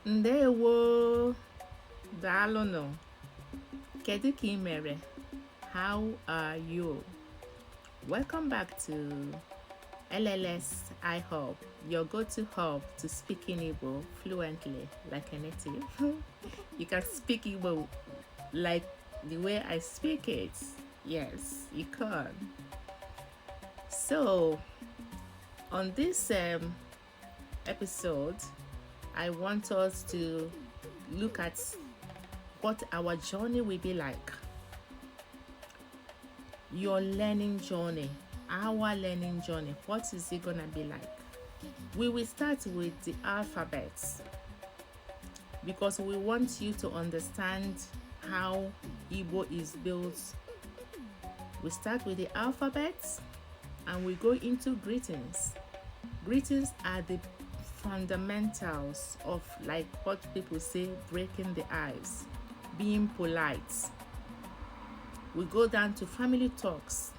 Ndewo, daalụnụ. Kedu ka ị mere? How are you? Welcome back to LLSiHub, your go-to hub to speak in Igbo fluently like a native. You can speak Igbo like the way I speak it. Yes, you can. So, on this episode, I want us to look at what our journey will be like. Your learning journey, our learning journey, what is it gonna be like? We will start with the alphabets because we want you to understand how Igbo is built. We start with the alphabets and we go into greetings. Greetings are the fundamentals of, like what people say, breaking the ice, being polite. We go down to family talks,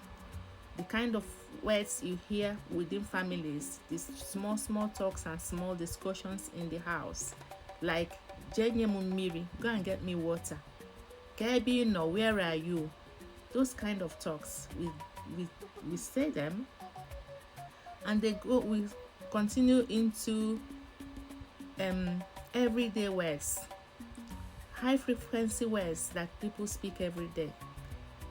the kind of words you hear within families, these small talks and small discussions in the house, like Jenye Mumiri, go and get me water. Kebi, no, where are you? Those kind of talks, we say them, and we continue into everyday words, high frequency words that people speak every day.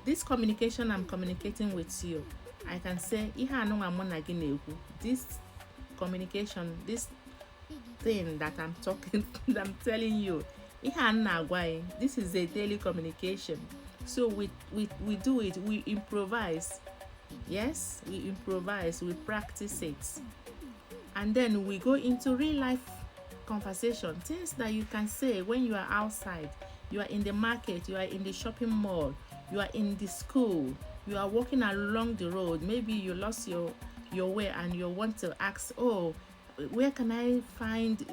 This communication, I'm communicating with you. I can say, this communication, this thing that I'm talking, that I'm telling you, this is a daily communication. So we do it, we improvise. Yes, we improvise, we practice it. And then we go into real life conversation, things that you can say when you are outside, you are in the market, you are in the shopping mall, you are in the school, you are walking along the road, maybe you lost your way and you want to ask, oh, where can I find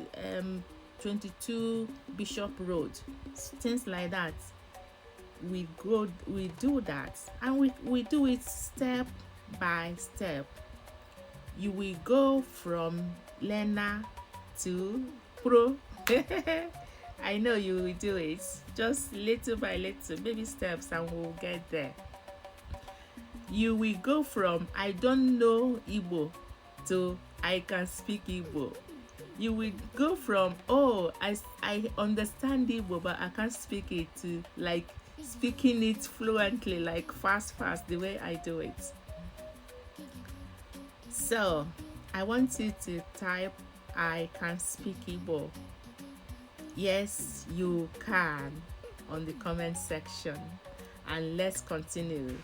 22 Bishop Road? Things like that. We do that, and we do it step by step. You will go from learner to pro. I know you will do it, just little by little, baby steps, and we'll get there. You will go from I don't know Igbo to I can speak Igbo. You will go from I understand Igbo but I can't speak it to like speaking it fluently, like fast, the way I do it. So I want you to type I can speak Igbo. Yes, you can, on the comment section, and let's continue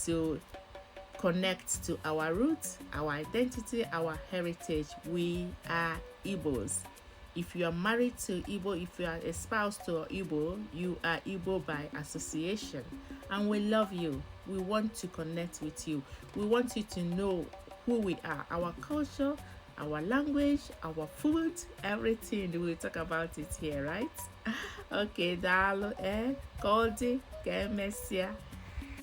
to connect to our roots, our identity, our heritage. We are Igbos. If you are married to Igbo, if you are a spouse to Igbo, you are Igbo by association. And we love you. We want to connect with you. We want you to know who we are, our culture, our language, our food, everything. We'll talk about it here, right? Okay, dalo, Koldi, Kemesia.